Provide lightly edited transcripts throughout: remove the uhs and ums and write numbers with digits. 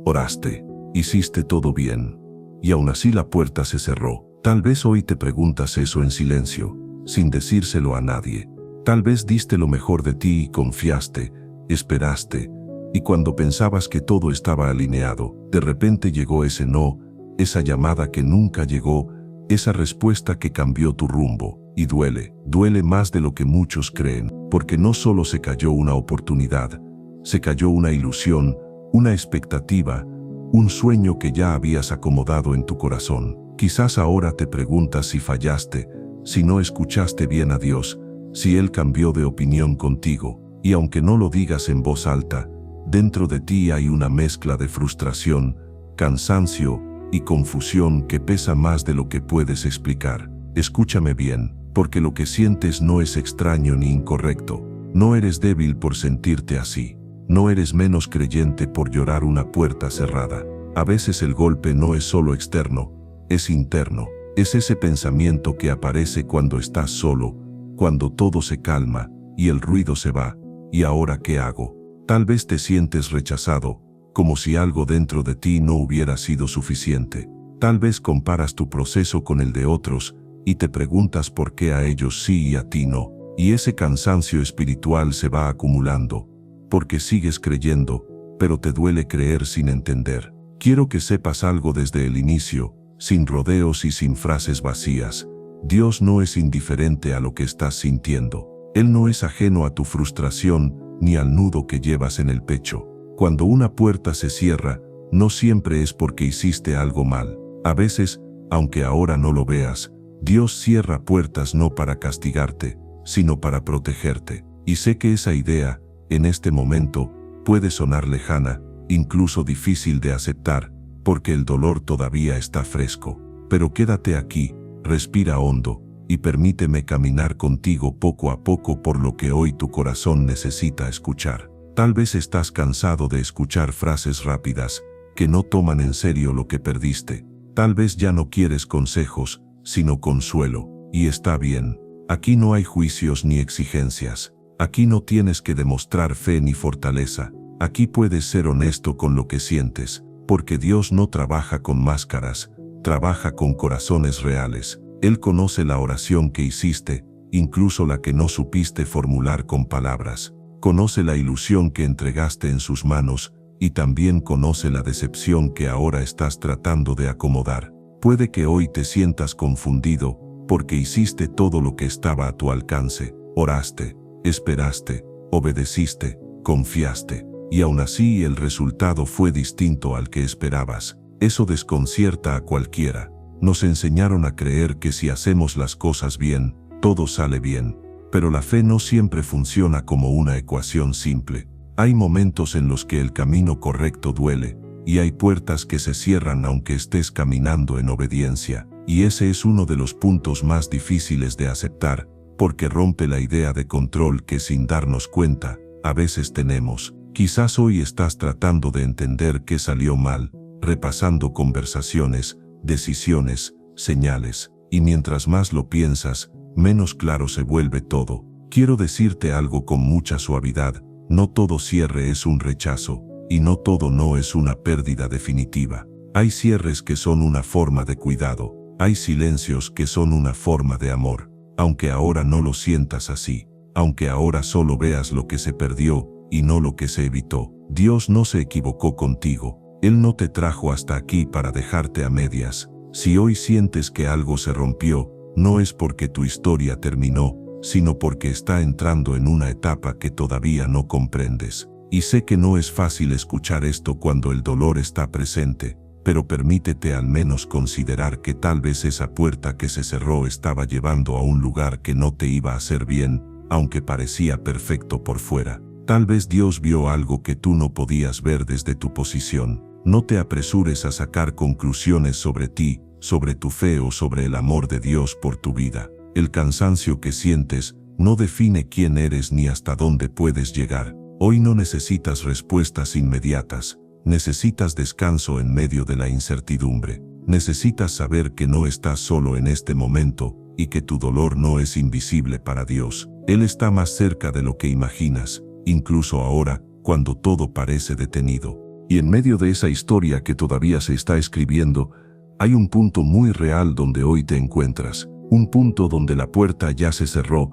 oraste, hiciste todo bien. Y aún así la puerta se cerró. Tal vez hoy te preguntas eso en silencio, sin decírselo a nadie. Tal vez diste lo mejor de ti y confiaste, esperaste, y cuando pensabas que todo estaba alineado, de repente llegó ese no, esa llamada que nunca llegó, esa respuesta que cambió tu rumbo. Y duele más de lo que muchos creen, porque no solo se cayó una oportunidad, se cayó una ilusión, una expectativa, un sueño que ya habías acomodado en tu corazón. Quizás ahora te preguntas si fallaste, si no escuchaste bien a Dios, si Él cambió de opinión contigo, y aunque no lo digas en voz alta, dentro de ti hay una mezcla de frustración, cansancio y confusión que pesa más de lo que puedes explicar. Escúchame bien, porque lo que sientes no es extraño ni incorrecto. No eres débil por sentirte así. No eres menos creyente por llorar una puerta cerrada. A veces el golpe no es solo externo, es interno. Es ese pensamiento que aparece cuando estás solo, cuando todo se calma y el ruido se va. ¿Y ahora qué hago? Tal vez te sientes rechazado, como si algo dentro de ti no hubiera sido suficiente. Tal vez comparas tu proceso con el de otros y te preguntas por qué a ellos sí y a ti no. Y ese cansancio espiritual se va acumulando, porque sigues creyendo, pero te duele creer sin entender. Quiero que sepas algo desde el inicio, sin rodeos y sin frases vacías. Dios no es indiferente a lo que estás sintiendo. Él no es ajeno a tu frustración ni al nudo que llevas en el pecho. Cuando una puerta se cierra, no siempre es porque hiciste algo mal. A veces, aunque ahora no lo veas, Dios cierra puertas no para castigarte, sino para protegerte. Y sé que esa idea, en este momento, puede sonar lejana, incluso difícil de aceptar, porque el dolor todavía está fresco. Pero quédate aquí, respira hondo, y permíteme caminar contigo poco a poco por lo que hoy tu corazón necesita escuchar. Tal vez estás cansado de escuchar frases rápidas, que no toman en serio lo que perdiste. Tal vez ya no quieres consejos, sino consuelo, y está bien. Aquí no hay juicios ni exigencias. Aquí no tienes que demostrar fe ni fortaleza. Aquí puedes ser honesto con lo que sientes, porque Dios no trabaja con máscaras, trabaja con corazones reales. Él conoce la oración que hiciste, incluso la que no supiste formular con palabras. Conoce la ilusión que entregaste en sus manos, y también conoce la decepción que ahora estás tratando de acomodar. Puede que hoy te sientas confundido, porque hiciste todo lo que estaba a tu alcance. Oraste, esperaste, obedeciste, confiaste, y aún así el resultado fue distinto al que esperabas. Eso desconcierta a cualquiera. Nos enseñaron a creer que si hacemos las cosas bien, todo sale bien. Pero la fe no siempre funciona como una ecuación simple. Hay momentos en los que el camino correcto duele, y hay puertas que se cierran aunque estés caminando en obediencia. Y ese es uno de los puntos más difíciles de aceptar, porque rompe la idea de control que sin darnos cuenta, a veces tenemos. Quizás hoy estás tratando de entender qué salió mal, repasando conversaciones, decisiones, señales, y mientras más lo piensas, menos claro se vuelve todo. Quiero decirte algo con mucha suavidad: no todo cierre es un rechazo, y no todo no es una pérdida definitiva. Hay cierres que son una forma de cuidado, hay silencios que son una forma de amor. Aunque ahora no lo sientas así, aunque ahora solo veas lo que se perdió y no lo que se evitó, Dios no se equivocó contigo. Él no te trajo hasta aquí para dejarte a medias. Si hoy sientes que algo se rompió, no es porque tu historia terminó, sino porque está entrando en una etapa que todavía no comprendes. Y sé que no es fácil escuchar esto cuando el dolor está presente, pero permítete al menos considerar que tal vez esa puerta que se cerró estaba llevando a un lugar que no te iba a hacer bien, aunque parecía perfecto por fuera. Tal vez Dios vio algo que tú no podías ver desde tu posición. No te apresures a sacar conclusiones sobre ti, sobre tu fe o sobre el amor de Dios por tu vida. El cansancio que sientes no define quién eres ni hasta dónde puedes llegar. Hoy no necesitas respuestas inmediatas. Necesitas descanso en medio de la incertidumbre. Necesitas saber que no estás solo en este momento y que tu dolor no es invisible para Dios. Él está más cerca de lo que imaginas, incluso ahora, cuando todo parece detenido. Y en medio de esa historia que todavía se está escribiendo, hay un punto muy real donde hoy te encuentras. Un punto donde la puerta ya se cerró,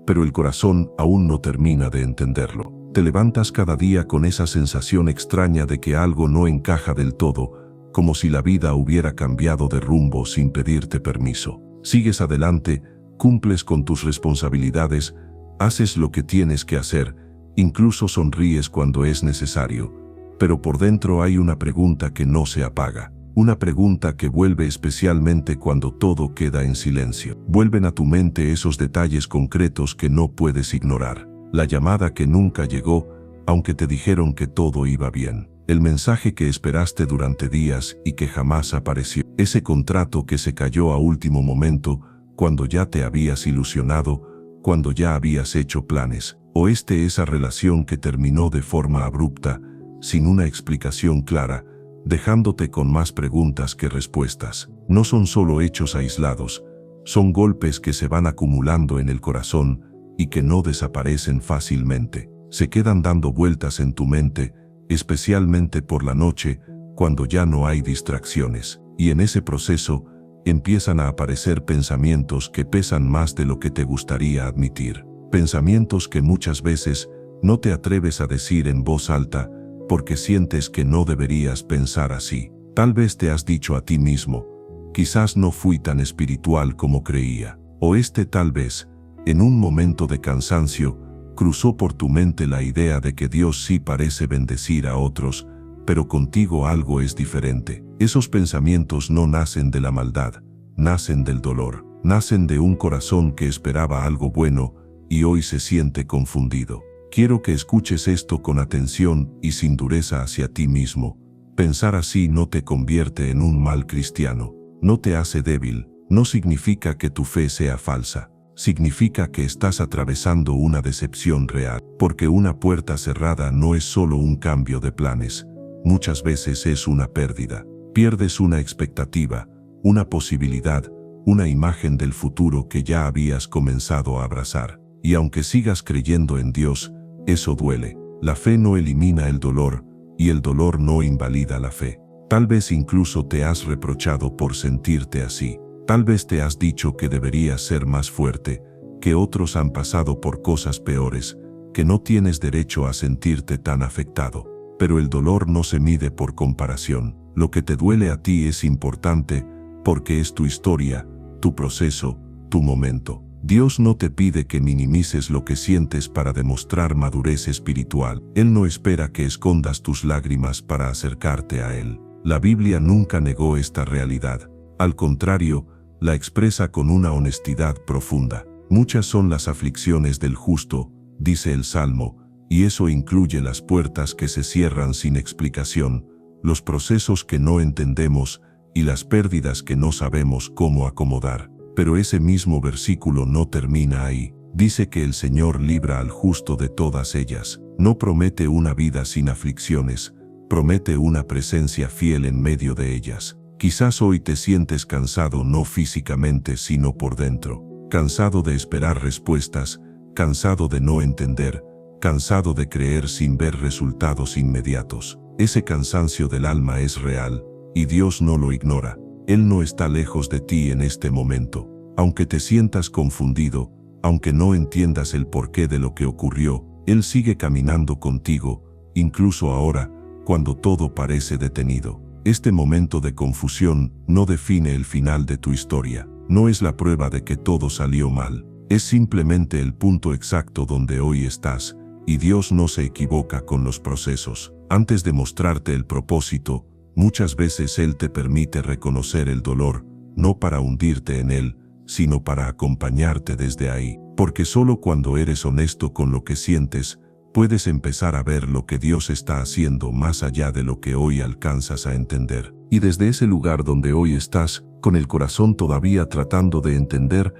pero el corazón aún no termina de entenderlo. Te levantas cada día con esa sensación extraña de que algo no encaja del todo, como si la vida hubiera cambiado de rumbo sin pedirte permiso. Sigues adelante, cumples con tus responsabilidades, haces lo que tienes que hacer, incluso sonríes cuando es necesario, pero por dentro hay una pregunta que no se apaga. Una pregunta que vuelve especialmente cuando todo queda en silencio. Vuelven a tu mente esos detalles concretos que no puedes ignorar. La llamada que nunca llegó, aunque te dijeron que todo iba bien. El mensaje que esperaste durante días y que jamás apareció. Ese contrato que se cayó a último momento, cuando ya te habías ilusionado, cuando ya habías hecho planes. O esa relación que terminó de forma abrupta, sin una explicación clara, dejándote con más preguntas que respuestas. No son solo hechos aislados, son golpes que se van acumulando en el corazón y que no desaparecen fácilmente. Se quedan dando vueltas en tu mente, especialmente por la noche, cuando ya no hay distracciones. Y en ese proceso, empiezan a aparecer pensamientos que pesan más de lo que te gustaría admitir. Pensamientos que muchas veces no te atreves a decir en voz alta, porque sientes que no deberías pensar así. Tal vez te has dicho a ti mismo, quizás no fui tan espiritual como creía. O tal vez, en un momento de cansancio, cruzó por tu mente la idea de que Dios sí parece bendecir a otros, pero contigo algo es diferente. Esos pensamientos no nacen de la maldad, nacen del dolor, nacen de un corazón que esperaba algo bueno y hoy se siente confundido. Quiero que escuches esto con atención y sin dureza hacia ti mismo. Pensar así no te convierte en un mal cristiano, no te hace débil, no significa que tu fe sea falsa, significa que estás atravesando una decepción real, porque una puerta cerrada no es solo un cambio de planes, muchas veces es una pérdida. Pierdes una expectativa, una posibilidad, una imagen del futuro que ya habías comenzado a abrazar. Y aunque sigas creyendo en Dios, eso duele. La fe no elimina el dolor, y el dolor no invalida la fe. Tal vez incluso te has reprochado por sentirte así. Tal vez te has dicho que deberías ser más fuerte, que otros han pasado por cosas peores, que no tienes derecho a sentirte tan afectado. Pero el dolor no se mide por comparación. Lo que te duele a ti es importante, porque es tu historia, tu proceso, tu momento. Dios no te pide que minimices lo que sientes para demostrar madurez espiritual. Él no espera que escondas tus lágrimas para acercarte a Él. La Biblia nunca negó esta realidad. Al contrario, la expresa con una honestidad profunda. Muchas son las aflicciones del justo, dice el Salmo, y eso incluye las puertas que se cierran sin explicación, los procesos que no entendemos y las pérdidas que no sabemos cómo acomodar. Pero ese mismo versículo no termina ahí. Dice que el Señor libra al justo de todas ellas. No promete una vida sin aflicciones, promete una presencia fiel en medio de ellas. Quizás hoy te sientes cansado no físicamente sino por dentro. Cansado de esperar respuestas, cansado de no entender, cansado de creer sin ver resultados inmediatos. Ese cansancio del alma es real, y Dios no lo ignora. Él no está lejos de ti en este momento. Aunque te sientas confundido, aunque no entiendas el porqué de lo que ocurrió, Él sigue caminando contigo, incluso ahora, cuando todo parece detenido. Este momento de confusión no define el final de tu historia. No es la prueba de que todo salió mal. Es simplemente el punto exacto donde hoy estás, y Dios no se equivoca con los procesos. Antes de mostrarte el propósito, muchas veces Él te permite reconocer el dolor, no para hundirte en él, sino para acompañarte desde ahí. Porque solo cuando eres honesto con lo que sientes, puedes empezar a ver lo que Dios está haciendo más allá de lo que hoy alcanzas a entender. Y desde ese lugar donde hoy estás, con el corazón todavía tratando de entender,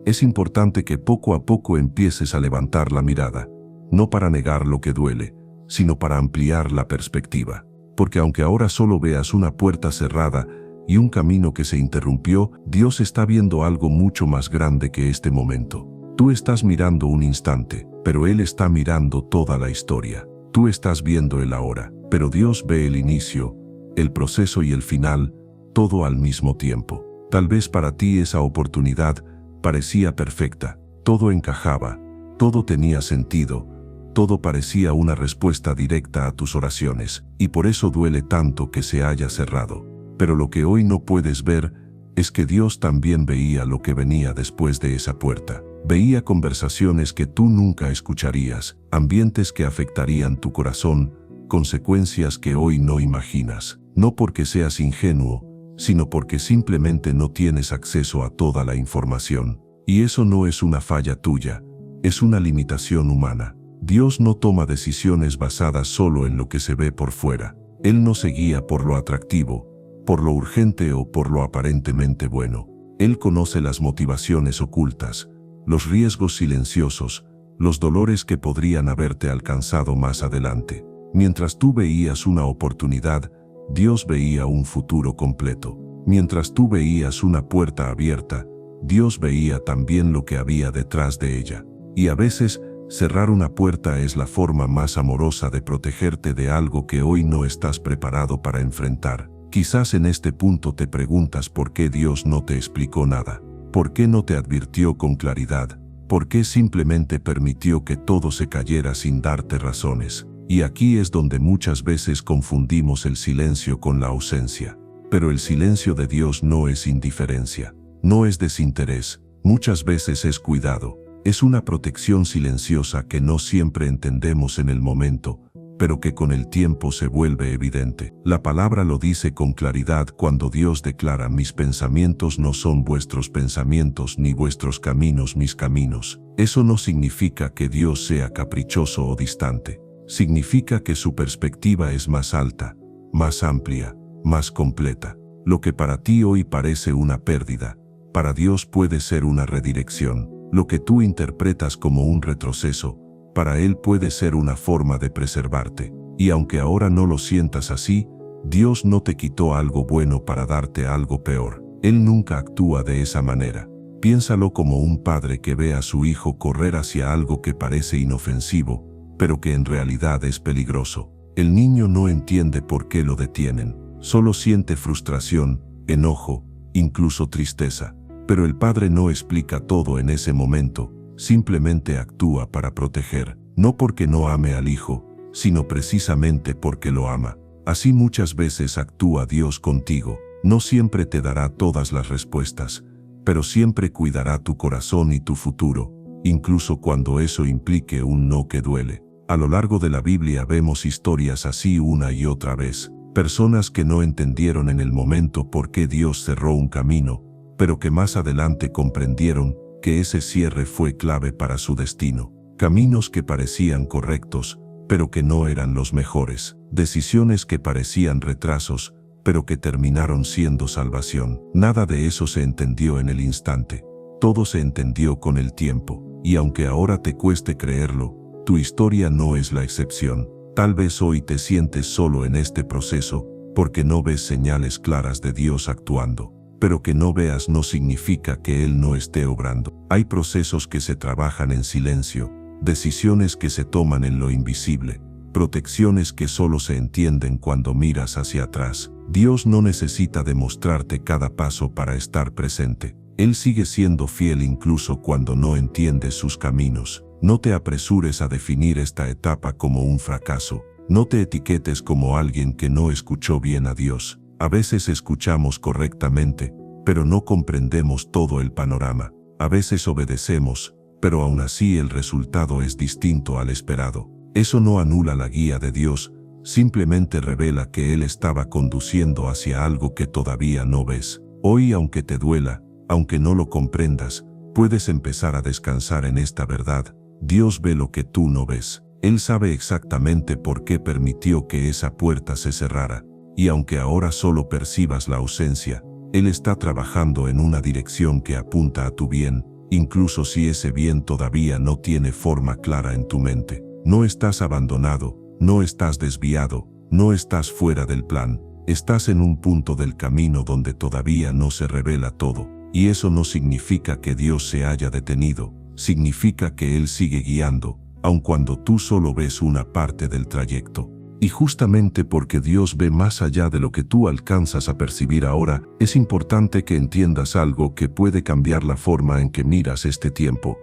es importante que poco a poco empieces a levantar la mirada, no para negar lo que duele, sino para ampliar la perspectiva. Porque aunque ahora solo veas una puerta cerrada y un camino que se interrumpió, Dios está viendo algo mucho más grande que este momento. Tú estás mirando un instante, pero Él está mirando toda la historia. Tú estás viendo el ahora. pero Dios ve el inicio, el proceso y el final, todo al mismo tiempo. Tal vez para ti esa oportunidad parecía perfecta, todo encajaba, todo tenía sentido, todo parecía una respuesta directa a tus oraciones, y por eso duele tanto que se haya cerrado. Pero lo que hoy no puedes ver es que Dios también veía lo que venía después de esa puerta. Veía conversaciones que tú nunca escucharías, ambientes que afectarían tu corazón, consecuencias que hoy no imaginas. No porque seas ingenuo, sino porque simplemente no tienes acceso a toda la información. Y eso no es una falla tuya, es una limitación humana. Dios no toma decisiones basadas solo en lo que se ve por fuera. Él no se guía por lo atractivo, por lo urgente o por lo aparentemente bueno. Él conoce las motivaciones ocultas, los riesgos silenciosos, los dolores que podrían haberte alcanzado más adelante. Mientras tú veías una oportunidad, Dios veía un futuro completo. Mientras tú veías una puerta abierta, Dios veía también lo que había detrás de ella. Y a veces, cerrar una puerta es la forma más amorosa de protegerte de algo que hoy no estás preparado para enfrentar. Quizás en este punto te preguntas por qué Dios no te explicó nada. ¿Por qué no te advirtió con claridad? ¿Por qué simplemente permitió que todo se cayera sin darte razones? Y aquí es donde muchas veces confundimos el silencio con la ausencia. Pero el silencio de Dios no es indiferencia, no es desinterés, muchas veces es cuidado. Es una protección silenciosa que no siempre entendemos en el momento, pero que con el tiempo se vuelve evidente. La palabra lo dice con claridad cuando Dios declara: mis pensamientos no son vuestros pensamientos, ni vuestros caminos mis caminos. Eso no significa que Dios sea caprichoso o distante. Significa que su perspectiva es más alta, más amplia, más completa. Lo que para ti hoy parece una pérdida, para Dios puede ser una redirección. Lo que tú interpretas como un retroceso, para Él puede ser una forma de preservarte. Y aunque ahora no lo sientas así, Dios no te quitó algo bueno para darte algo peor. Él nunca actúa de esa manera. Piénsalo como un padre que ve a su hijo correr hacia algo que parece inofensivo, pero que en realidad es peligroso. El niño no entiende por qué lo detienen. Solo siente frustración, enojo, incluso tristeza. Pero el padre no explica todo en ese momento, simplemente actúa para proteger, no porque no ame al hijo, sino precisamente porque lo ama. Así muchas veces actúa Dios contigo. No siempre te dará todas las respuestas, pero siempre cuidará tu corazón y tu futuro, incluso cuando eso implique un no que duele. A lo largo de la Biblia vemos historias así una y otra vez. Personas que no entendieron en el momento por qué Dios cerró un camino, pero que más adelante comprendieron que ese cierre fue clave para su destino. Caminos que parecían correctos, pero que no eran los mejores. Decisiones que parecían retrasos, pero que terminaron siendo salvación. Nada de eso se entendió en el instante. Todo se entendió con el tiempo. Y aunque ahora te cueste creerlo, tu historia no es la excepción. Tal vez hoy te sientes solo en este proceso, porque no ves señales claras de Dios actuando. Pero que no veas no significa que Él no esté obrando. Hay procesos que se trabajan en silencio, decisiones que se toman en lo invisible, protecciones que solo se entienden cuando miras hacia atrás. Dios no necesita demostrarte cada paso para estar presente. Él sigue siendo fiel incluso cuando no entiendes sus caminos. No te apresures a definir esta etapa como un fracaso. No te etiquetes como alguien que no escuchó bien a Dios. A veces escuchamos correctamente, pero no comprendemos todo el panorama. A veces obedecemos, pero aún así el resultado es distinto al esperado. Eso no anula la guía de Dios, simplemente revela que Él estaba conduciendo hacia algo que todavía no ves. Hoy, aunque te duela, aunque no lo comprendas, puedes empezar a descansar en esta verdad. Dios ve lo que tú no ves. Él sabe exactamente por qué permitió que esa puerta se cerrara. Y aunque ahora solo percibas la ausencia, Él está trabajando en una dirección que apunta a tu bien, incluso si ese bien todavía no tiene forma clara en tu mente. No estás abandonado, no estás desviado, no estás fuera del plan. Estás en un punto del camino donde todavía no se revela todo. Y eso no significa que Dios se haya detenido, significa que Él sigue guiando, aun cuando tú solo ves una parte del trayecto. Y justamente porque Dios ve más allá de lo que tú alcanzas a percibir ahora, es importante que entiendas algo que puede cambiar la forma en que miras este tiempo.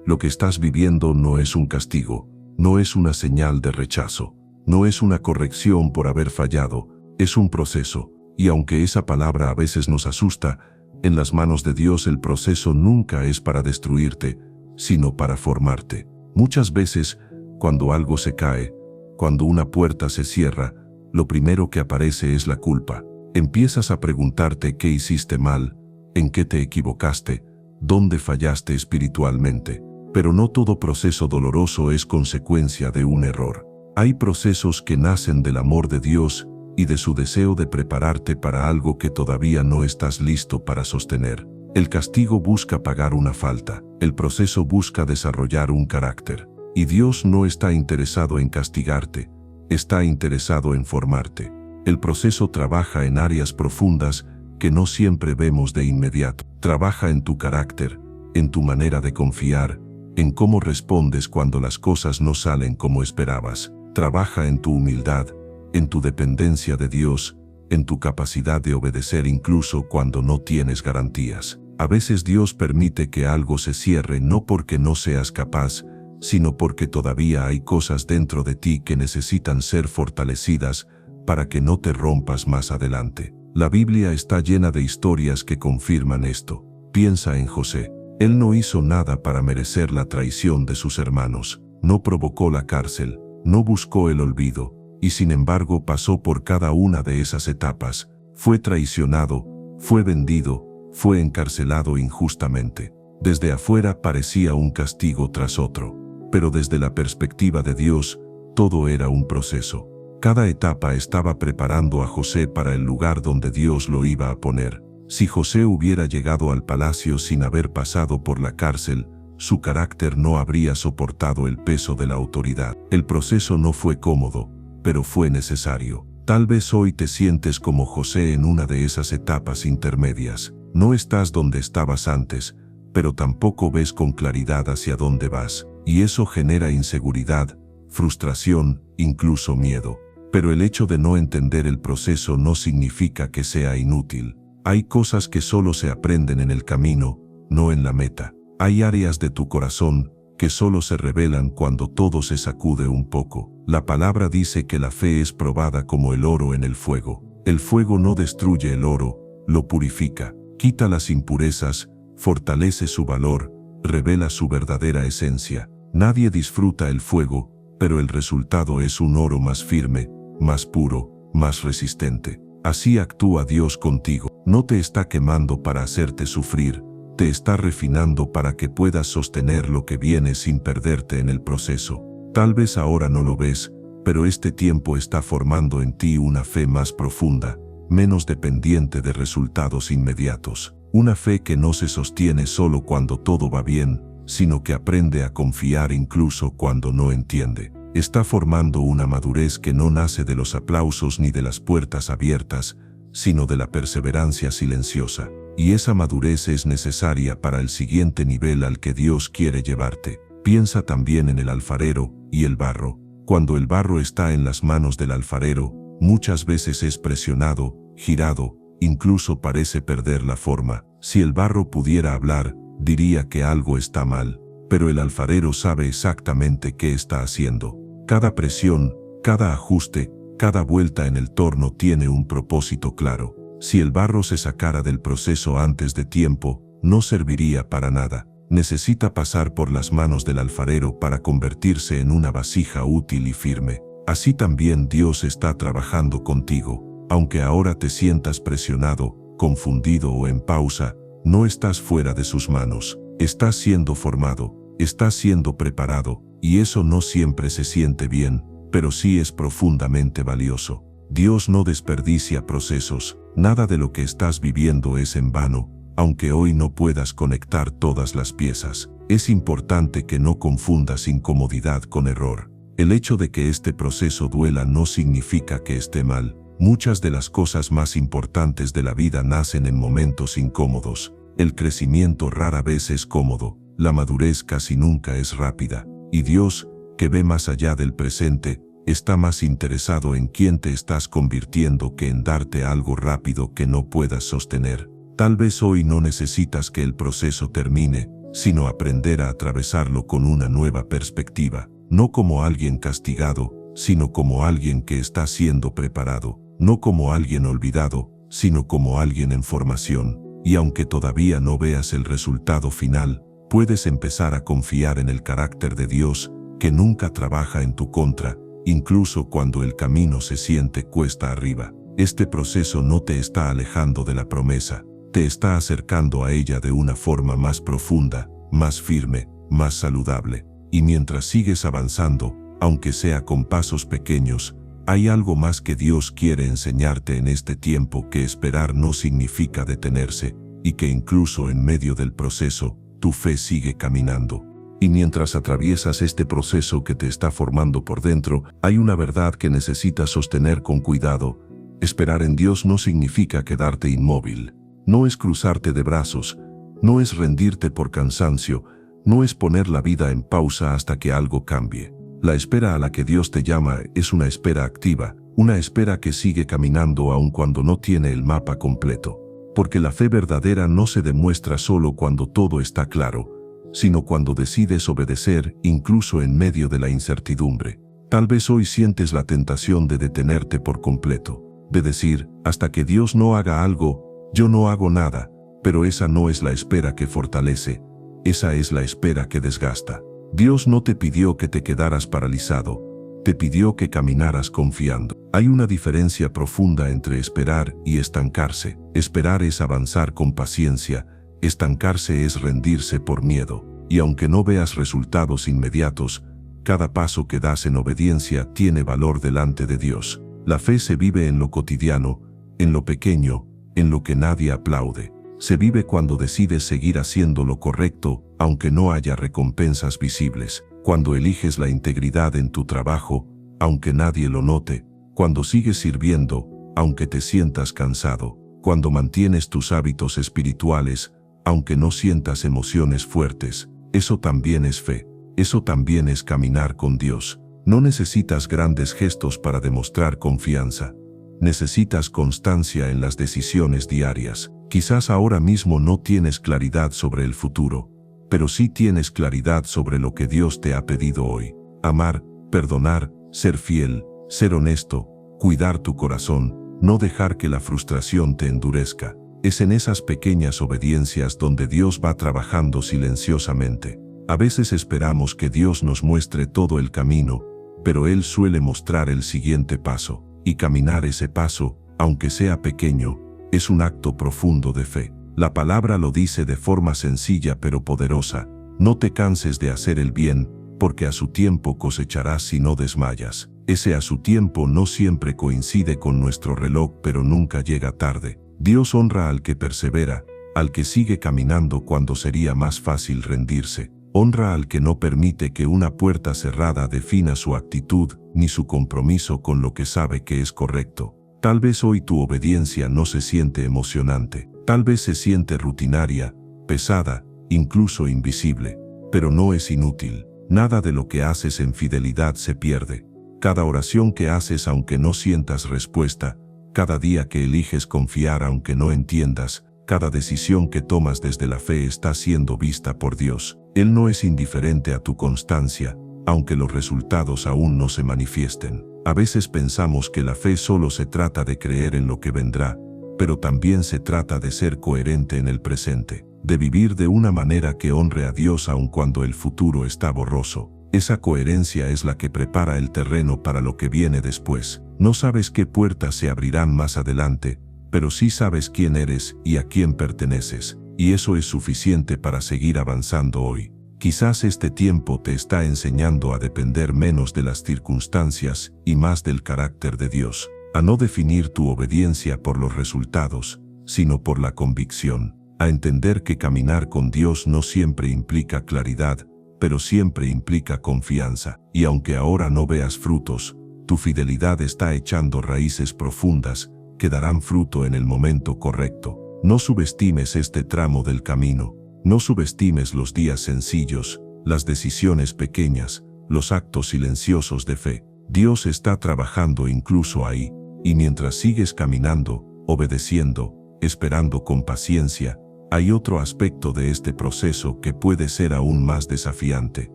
Lo que estás viviendo no es un castigo, no es una señal de rechazo, no es una corrección por haber fallado, es un proceso. Y aunque esa palabra a veces nos asusta, en las manos de Dios el proceso nunca es para destruirte, sino para formarte. Muchas veces, cuando algo se cae, cuando una puerta se cierra, lo primero que aparece es la culpa. Empiezas a preguntarte qué hiciste mal, en qué te equivocaste, dónde fallaste espiritualmente. Pero no todo proceso doloroso es consecuencia de un error. Hay procesos que nacen del amor de Dios y de su deseo de prepararte para algo que todavía no estás listo para sostener. El castigo busca pagar una falta, el proceso busca desarrollar un carácter. Y Dios no está interesado en castigarte, está interesado en formarte. El proceso trabaja en áreas profundas que no siempre vemos de inmediato. Trabaja en tu carácter, en tu manera de confiar, en cómo respondes cuando las cosas no salen como esperabas. Trabaja en tu humildad, en tu dependencia de Dios, en tu capacidad de obedecer incluso cuando no tienes garantías. A veces Dios permite que algo se cierre no porque no seas capaz, sino porque todavía hay cosas dentro de ti que necesitan ser fortalecidas para que no te rompas más adelante. La Biblia está llena de historias que confirman esto. Piensa en José. Él no hizo nada para merecer la traición de sus hermanos, no provocó la cárcel, no buscó el olvido, y sin embargo pasó por cada una de esas etapas. Fue traicionado, fue vendido, fue encarcelado injustamente. Desde afuera parecía un castigo tras otro. Pero desde la perspectiva de Dios, todo era un proceso. Cada etapa estaba preparando a José para el lugar donde Dios lo iba a poner. Si José hubiera llegado al palacio sin haber pasado por la cárcel, su carácter no habría soportado el peso de la autoridad. El proceso no fue cómodo, pero fue necesario. Tal vez hoy te sientes como José en una de esas etapas intermedias. No estás donde estabas antes, pero tampoco ves con claridad hacia dónde vas. Y eso genera inseguridad, frustración, incluso miedo. Pero el hecho de no entender el proceso no significa que sea inútil. Hay cosas que solo se aprenden en el camino, no en la meta. Hay áreas de tu corazón que solo se revelan cuando todo se sacude un poco. La palabra dice que la fe es probada como el oro en el fuego. El fuego no destruye el oro, lo purifica, quita las impurezas, fortalece su valor, revela su verdadera esencia. Nadie disfruta el fuego, pero el resultado es un oro más firme, más puro, más resistente. Así actúa Dios contigo. No te está quemando para hacerte sufrir, te está refinando para que puedas sostener lo que viene sin perderte en el proceso. Tal vez ahora no lo ves, pero este tiempo está formando en ti una fe más profunda, menos dependiente de resultados inmediatos. Una fe que no se sostiene solo cuando todo va bien, sino que aprende a confiar incluso cuando no entiende. Está formando una madurez que no nace de los aplausos ni de las puertas abiertas, sino de la perseverancia silenciosa. Y esa madurez es necesaria para el siguiente nivel al que Dios quiere llevarte. Piensa también en el alfarero y el barro. Cuando el barro está en las manos del alfarero, muchas veces es presionado, girado, incluso parece perder la forma. Si el barro pudiera hablar, diría que algo está mal, pero el alfarero sabe exactamente qué está haciendo. Cada presión, cada ajuste, cada vuelta en el torno tiene un propósito claro. Si el barro se sacara del proceso antes de tiempo, no serviría para nada. Necesita pasar por las manos del alfarero para convertirse en una vasija útil y firme. Así también Dios está trabajando contigo. Aunque ahora te sientas presionado, confundido o en pausa, no estás fuera de sus manos. Estás siendo formado, estás siendo preparado, y eso no siempre se siente bien, pero sí es profundamente valioso. Dios no desperdicia procesos. Nada de lo que estás viviendo es en vano, aunque hoy no puedas conectar todas las piezas. Es importante que no confundas incomodidad con error. El hecho de que este proceso duela no significa que esté mal. Muchas de las cosas más importantes de la vida nacen en momentos incómodos. El crecimiento rara vez es cómodo, la madurez casi nunca es rápida. Y Dios, que ve más allá del presente, está más interesado en quién te estás convirtiendo que en darte algo rápido que no puedas sostener. Tal vez hoy no necesitas que el proceso termine, sino aprender a atravesarlo con una nueva perspectiva, no como alguien castigado, sino como alguien que está siendo preparado, no como alguien olvidado, sino como alguien en formación. Y aunque todavía no veas el resultado final, puedes empezar a confiar en el carácter de Dios, que nunca trabaja en tu contra, incluso cuando el camino se siente cuesta arriba. Este proceso no te está alejando de la promesa, te está acercando a ella de una forma más profunda, más firme, más saludable. Y mientras sigues avanzando, aunque sea con pasos pequeños, hay algo más que Dios quiere enseñarte en este tiempo, que esperar no significa detenerse, y que incluso en medio del proceso, tu fe sigue caminando. Y mientras atraviesas este proceso que te está formando por dentro, hay una verdad que necesitas sostener con cuidado. Esperar en Dios no significa quedarte inmóvil. No es cruzarte de brazos, no es rendirte por cansancio, no es poner la vida en pausa hasta que algo cambie. La espera a la que Dios te llama es una espera activa, una espera que sigue caminando aun cuando no tiene el mapa completo. Porque la fe verdadera no se demuestra solo cuando todo está claro, sino cuando decides obedecer incluso en medio de la incertidumbre. Tal vez hoy sientes la tentación de detenerte por completo, de decir, hasta que Dios no haga algo, yo no hago nada, pero esa no es la espera que fortalece, esa es la espera que desgasta. Dios no te pidió que te quedaras paralizado, te pidió que caminaras confiando. Hay una diferencia profunda entre esperar y estancarse. Esperar es avanzar con paciencia, estancarse es rendirse por miedo. Y aunque no veas resultados inmediatos, cada paso que das en obediencia tiene valor delante de Dios. La fe se vive en lo cotidiano, en lo pequeño, en lo que nadie aplaude. Se vive cuando decides seguir haciendo lo correcto, aunque no haya recompensas visibles. Cuando eliges la integridad en tu trabajo, aunque nadie lo note. Cuando sigues sirviendo, aunque te sientas cansado. Cuando mantienes tus hábitos espirituales, aunque no sientas emociones fuertes. Eso también es fe. Eso también es caminar con Dios. No necesitas grandes gestos para demostrar confianza. Necesitas constancia en las decisiones diarias. Quizás ahora mismo no tienes claridad sobre el futuro, pero sí tienes claridad sobre lo que Dios te ha pedido hoy. Amar, perdonar, ser fiel, ser honesto, cuidar tu corazón, no dejar que la frustración te endurezca. Es en esas pequeñas obediencias donde Dios va trabajando silenciosamente. A veces esperamos que Dios nos muestre todo el camino, pero Él suele mostrar el siguiente paso. Y caminar ese paso, aunque sea pequeño, es un acto profundo de fe. La palabra lo dice de forma sencilla pero poderosa. No te canses de hacer el bien, porque a su tiempo cosecharás si no desmayas. Ese a su tiempo no siempre coincide con nuestro reloj, pero nunca llega tarde. Dios honra al que persevera, al que sigue caminando cuando sería más fácil rendirse. Honra al que no permite que una puerta cerrada defina su actitud ni su compromiso con lo que sabe que es correcto. Tal vez hoy tu obediencia no se siente emocionante, tal vez se siente rutinaria, pesada, incluso invisible, pero no es inútil. Nada de lo que haces en fidelidad se pierde. Cada oración que haces aunque no sientas respuesta, cada día que eliges confiar aunque no entiendas, cada decisión que tomas desde la fe está siendo vista por Dios. Él no es indiferente a tu constancia, aunque los resultados aún no se manifiesten. A veces pensamos que la fe solo se trata de creer en lo que vendrá, pero también se trata de ser coherente en el presente, de vivir de una manera que honre a Dios aun cuando el futuro está borroso. Esa coherencia es la que prepara el terreno para lo que viene después. No sabes qué puertas se abrirán más adelante, pero sí sabes quién eres y a quién perteneces, y eso es suficiente para seguir avanzando hoy. Quizás este tiempo te está enseñando a depender menos de las circunstancias y más del carácter de Dios, a no definir tu obediencia por los resultados, sino por la convicción, a entender que caminar con Dios no siempre implica claridad, pero siempre implica confianza, y aunque ahora no veas frutos, tu fidelidad está echando raíces profundas que darán fruto en el momento correcto. No subestimes este tramo del camino, no subestimes los días sencillos, las decisiones pequeñas, los actos silenciosos de fe. Dios está trabajando incluso ahí, y mientras sigues caminando, obedeciendo, esperando con paciencia, hay otro aspecto de este proceso que puede ser aún más desafiante.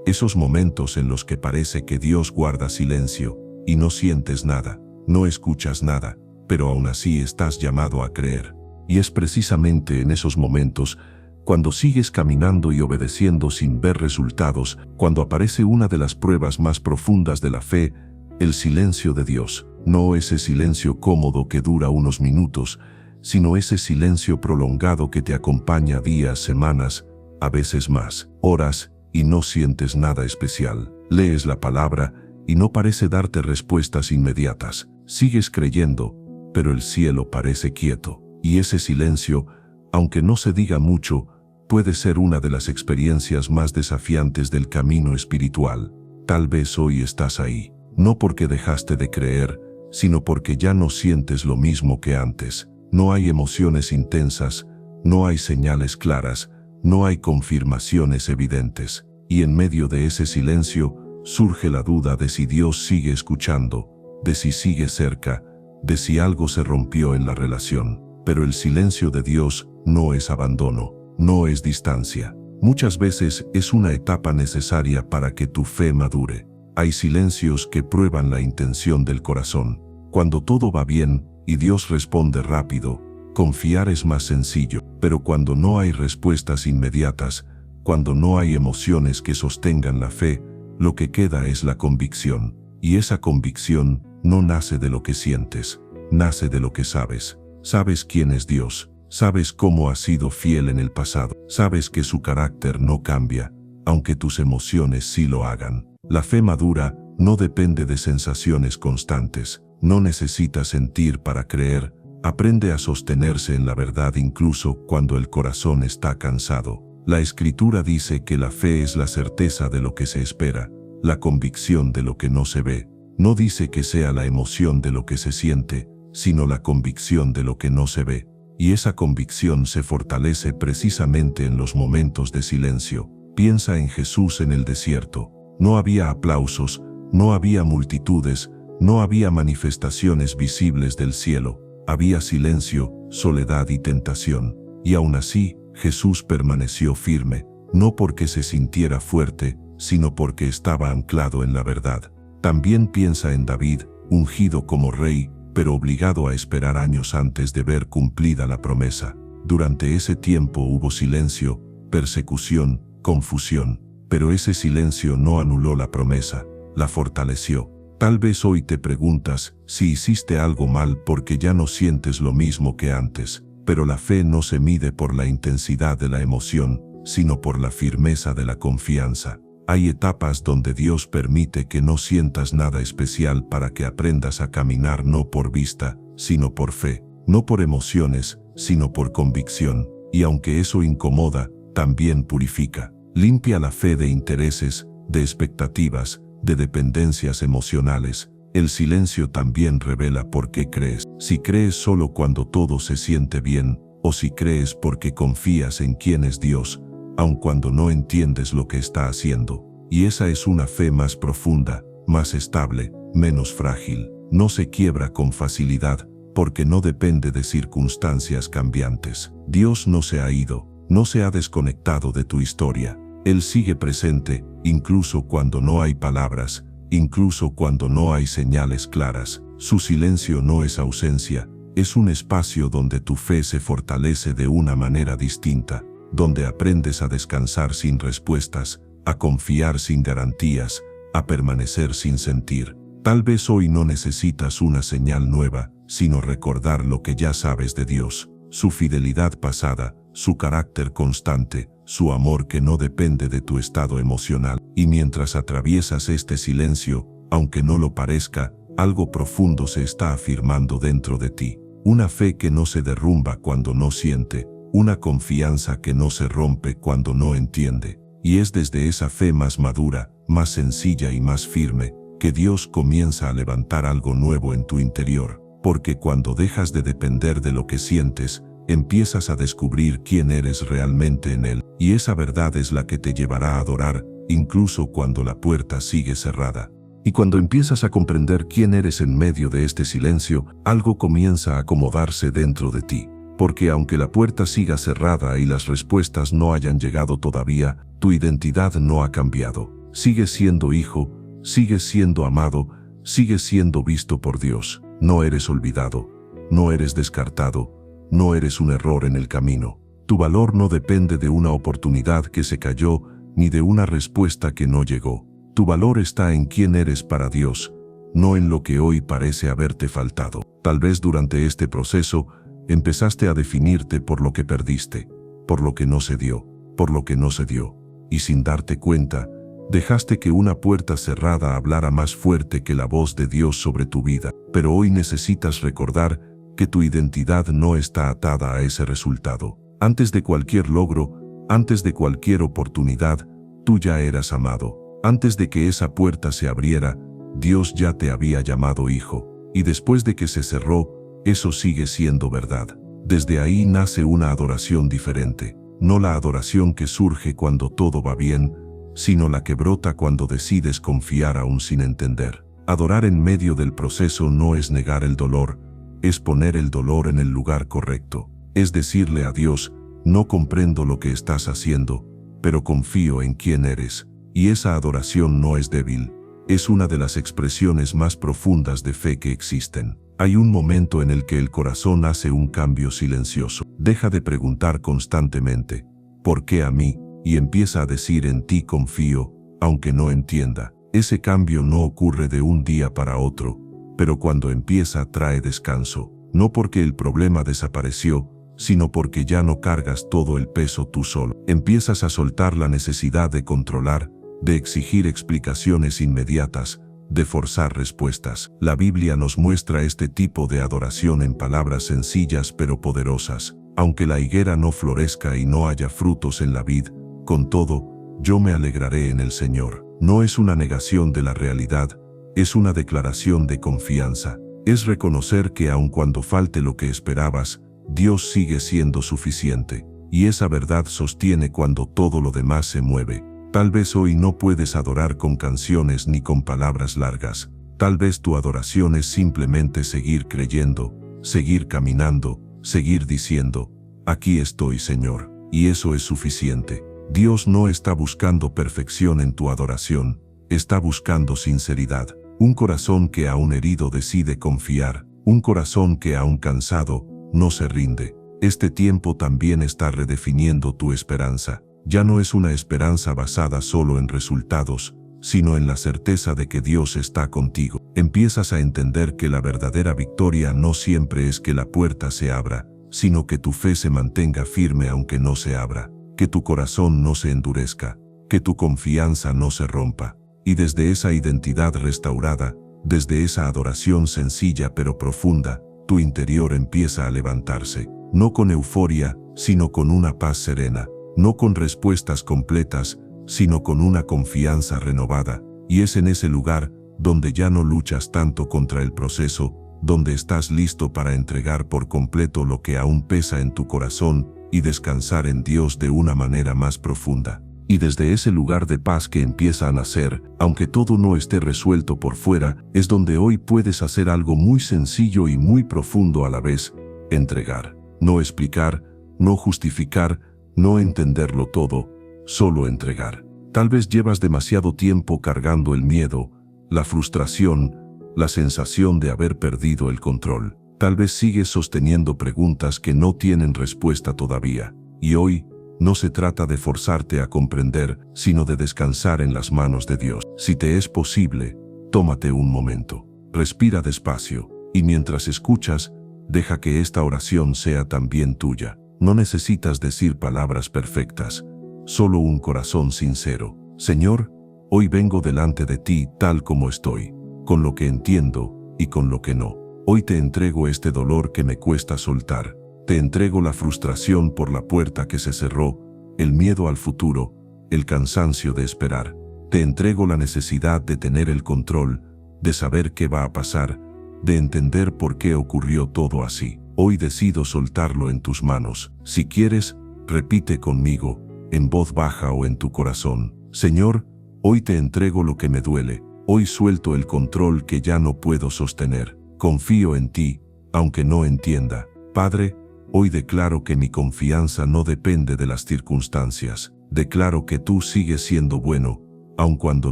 Esos momentos en los que parece que Dios guarda silencio, y no sientes nada, no escuchas nada, pero aún así estás llamado a creer. Y es precisamente en esos momentos, cuando sigues caminando y obedeciendo sin ver resultados, cuando aparece una de las pruebas más profundas de la fe, el silencio de Dios. No ese silencio cómodo que dura unos minutos, sino ese silencio prolongado que te acompaña días, semanas, a veces más, horas, y no sientes nada especial. Lees la palabra y no parece darte respuestas inmediatas. Sigues creyendo, pero el cielo parece quieto. Y ese silencio, aunque no se diga mucho, puede ser una de las experiencias más desafiantes del camino espiritual. Tal vez hoy estás ahí, no porque dejaste de creer, sino porque ya no sientes lo mismo que antes. No hay emociones intensas, no hay señales claras, no hay confirmaciones evidentes. Y en medio de ese silencio, surge la duda de si Dios sigue escuchando, de si sigue cerca, de si algo se rompió en la relación. Pero el silencio de Dios no es abandono, no es distancia. Muchas veces es una etapa necesaria para que tu fe madure. Hay silencios que prueban la intención del corazón. Cuando todo va bien y Dios responde rápido, confiar es más sencillo. Pero cuando no hay respuestas inmediatas, cuando no hay emociones que sostengan la fe, lo que queda es la convicción. Y esa convicción no nace de lo que sientes, nace de lo que sabes. Sabes quién es Dios, sabes cómo ha sido fiel en el pasado, sabes que su carácter no cambia, aunque tus emociones sí lo hagan. La fe madura no depende de sensaciones constantes, no necesita sentir para creer, aprende a sostenerse en la verdad incluso cuando el corazón está cansado. La Escritura dice que la fe es la certeza de lo que se espera, la convicción de lo que no se ve. No dice que sea la emoción de lo que se siente, sino la convicción de lo que no se ve. Y esa convicción se fortalece precisamente en los momentos de silencio. Piensa en Jesús en el desierto. No había aplausos, no había multitudes, no había manifestaciones visibles del cielo. Había silencio, soledad y tentación. Y aún así, Jesús permaneció firme, no porque se sintiera fuerte, sino porque estaba anclado en la verdad. También piensa en David, ungido como rey, pero obligado a esperar años antes de ver cumplida la promesa. Durante ese tiempo hubo silencio, persecución, confusión, pero ese silencio no anuló la promesa, la fortaleció. Tal vez hoy te preguntas si hiciste algo mal porque ya no sientes lo mismo que antes, pero la fe no se mide por la intensidad de la emoción, sino por la firmeza de la confianza. Hay etapas donde Dios permite que no sientas nada especial para que aprendas a caminar no por vista, sino por fe, no por emociones, sino por convicción. Y aunque eso incomoda, también purifica. Limpia la fe de intereses, de expectativas, de dependencias emocionales. El silencio también revela por qué crees. Si crees solo cuando todo se siente bien, o si crees porque confías en quién es Dios, aun cuando no entiendes lo que está haciendo. Y esa es una fe más profunda, más estable, menos frágil. No se quiebra con facilidad, porque no depende de circunstancias cambiantes. Dios no se ha ido, no se ha desconectado de tu historia. Él sigue presente, incluso cuando no hay palabras, incluso cuando no hay señales claras. Su silencio no es ausencia, es un espacio donde tu fe se fortalece de una manera distinta, donde aprendes a descansar sin respuestas, a confiar sin garantías, a permanecer sin sentir. Tal vez hoy no necesitas una señal nueva, sino recordar lo que ya sabes de Dios, su fidelidad pasada, su carácter constante, su amor que no depende de tu estado emocional. Y mientras atraviesas este silencio, aunque no lo parezca, algo profundo se está afirmando dentro de ti. Una fe que no se derrumba cuando no siente, una confianza que no se rompe cuando no entiende. Y es desde esa fe más madura, más sencilla y más firme, que Dios comienza a levantar algo nuevo en tu interior. Porque cuando dejas de depender de lo que sientes, empiezas a descubrir quién eres realmente en Él. Y esa verdad es la que te llevará a adorar, incluso cuando la puerta sigue cerrada. Y cuando empiezas a comprender quién eres en medio de este silencio, algo comienza a acomodarse dentro de ti. Porque aunque la puerta siga cerrada y las respuestas no hayan llegado todavía, tu identidad no ha cambiado. Sigues siendo hijo, sigues siendo amado, sigues siendo visto por Dios. No eres olvidado, no eres descartado, no eres un error en el camino. Tu valor no depende de una oportunidad que se cayó, ni de una respuesta que no llegó. Tu valor está en quién eres para Dios, no en lo que hoy parece haberte faltado. Tal vez durante este proceso, empezaste a definirte por lo que perdiste, por lo que no se dio, por lo que no se dio. Y sin darte cuenta, dejaste que una puerta cerrada hablara más fuerte que la voz de Dios sobre tu vida. Pero hoy necesitas recordar que tu identidad no está atada a ese resultado. Antes de cualquier logro, antes de cualquier oportunidad, tú ya eras amado. Antes de que esa puerta se abriera, Dios ya te había llamado hijo. Y después de que se cerró, eso sigue siendo verdad. Desde ahí nace una adoración diferente. No la adoración que surge cuando todo va bien, sino la que brota cuando decides confiar aún sin entender. Adorar en medio del proceso no es negar el dolor, es poner el dolor en el lugar correcto. Es decirle a Dios, no comprendo lo que estás haciendo, pero confío en quién eres. Y esa adoración no es débil, es una de las expresiones más profundas de fe que existen. Hay un momento en el que el corazón hace un cambio silencioso. Deja de preguntar constantemente, ¿por qué a mí? Y empieza a decir, en ti confío, aunque no entienda. Ese cambio no ocurre de un día para otro, pero cuando empieza trae descanso. No porque el problema desapareció, sino porque ya no cargas todo el peso tú solo. Empiezas a soltar la necesidad de controlar, de exigir explicaciones inmediatas, de forzar respuestas. La Biblia nos muestra este tipo de adoración en palabras sencillas pero poderosas. Aunque la higuera no florezca y no haya frutos en la vid, con todo, yo me alegraré en el Señor. No es una negación de la realidad, es una declaración de confianza. Es reconocer que aun cuando falte lo que esperabas, Dios sigue siendo suficiente. Y esa verdad sostiene cuando todo lo demás se mueve. Tal vez hoy no puedes adorar con canciones ni con palabras largas. Tal vez tu adoración es simplemente seguir creyendo, seguir caminando, seguir diciendo, aquí estoy, Señor. Y eso es suficiente. Dios no está buscando perfección en tu adoración, está buscando sinceridad. Un corazón que aún herido decide confiar, un corazón que aún cansado no se rinde. Este tiempo también está redefiniendo tu esperanza. Ya no es una esperanza basada solo en resultados, sino en la certeza de que Dios está contigo. Empiezas a entender que la verdadera victoria no siempre es que la puerta se abra, sino que tu fe se mantenga firme aunque no se abra, que tu corazón no se endurezca, que tu confianza no se rompa. Y desde esa identidad restaurada, desde esa adoración sencilla pero profunda, tu interior empieza a levantarse, no con euforia, sino con una paz serena. No con respuestas completas, sino con una confianza renovada. Y es en ese lugar donde ya no luchas tanto contra el proceso, donde estás listo para entregar por completo lo que aún pesa en tu corazón y descansar en Dios de una manera más profunda. Y desde ese lugar de paz que empieza a nacer, aunque todo no esté resuelto por fuera, es donde hoy puedes hacer algo muy sencillo y muy profundo a la vez: entregar. No explicar, no justificar, no entenderlo todo, solo entregar. Tal vez llevas demasiado tiempo cargando el miedo, la frustración, la sensación de haber perdido el control. Tal vez sigues sosteniendo preguntas que no tienen respuesta todavía. Y hoy, no se trata de forzarte a comprender, sino de descansar en las manos de Dios. Si te es posible, tómate un momento. Respira despacio, y mientras escuchas, deja que esta oración sea también tuya. No necesitas decir palabras perfectas, solo un corazón sincero. Señor, hoy vengo delante de ti tal como estoy, con lo que entiendo y con lo que no. Hoy te entrego este dolor que me cuesta soltar. Te entrego la frustración por la puerta que se cerró, el miedo al futuro, el cansancio de esperar. Te entrego la necesidad de tener el control, de saber qué va a pasar, de entender por qué ocurrió todo así. Hoy decido soltarlo en tus manos. Si quieres, repite conmigo, en voz baja o en tu corazón: Señor, hoy te entrego lo que me duele, Hoy suelto el control que ya no puedo sostener. Confío en ti, aunque no entienda. Padre, hoy declaro que mi confianza no depende de las circunstancias. Declaro que tú sigues siendo bueno, aun cuando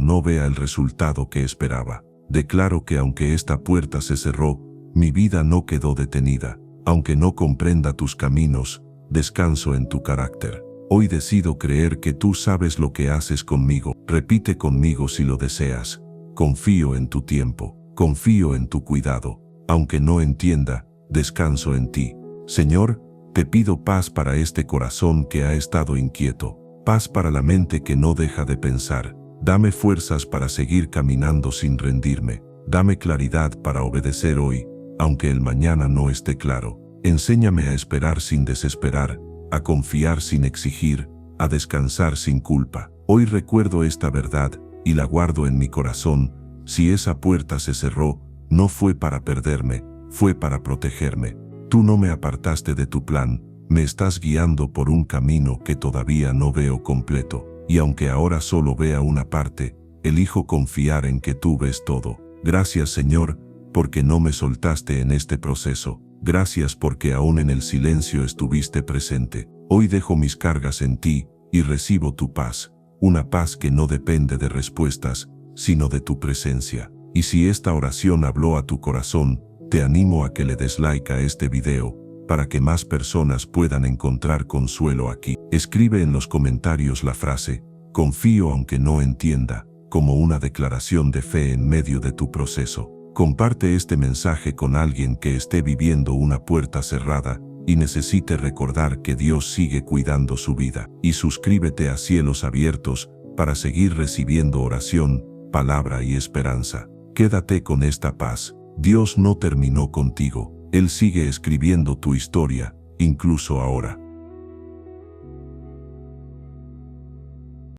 no vea el resultado que esperaba. Declaro que aunque esta puerta se cerró, mi vida no quedó detenida. Aunque no comprenda tus caminos, descanso en tu carácter. Hoy decido creer que tú sabes lo que haces conmigo. Repite conmigo si lo deseas. Confío en tu tiempo, confío en tu cuidado. Aunque no entienda, descanso en ti. Señor, te pido paz para este corazón que ha estado inquieto, paz para la mente que no deja de pensar. Dame fuerzas para seguir caminando sin rendirme. Dame claridad para obedecer hoy, aunque el mañana no esté claro. Enséñame a esperar sin desesperar, a confiar sin exigir, a descansar sin culpa. Hoy recuerdo esta verdad y la guardo en mi corazón. Si esa puerta se cerró, no fue para perderme, fue para protegerme. Tú no me apartaste de tu plan, me estás guiando por un camino que todavía no veo completo. Y aunque ahora solo vea una parte, elijo confiar en que tú ves todo. Gracias, Señor, porque no me soltaste en este proceso. Gracias porque aún en el silencio estuviste presente. Hoy dejo mis cargas en ti y recibo tu paz. Una paz que no depende de respuestas, sino de tu presencia. Y si esta oración habló a tu corazón, te animo a que le des like a este video, para que más personas puedan encontrar consuelo aquí. Escribe en los comentarios la frase, confío aunque no entienda, como una declaración de fe en medio de tu proceso. Comparte este mensaje con alguien que esté viviendo una puerta cerrada y necesite recordar que Dios sigue cuidando su vida. Y suscríbete a Cielos Abiertos para seguir recibiendo oración, palabra y esperanza. Quédate con esta paz. Dios no terminó contigo. Él sigue escribiendo tu historia, incluso ahora.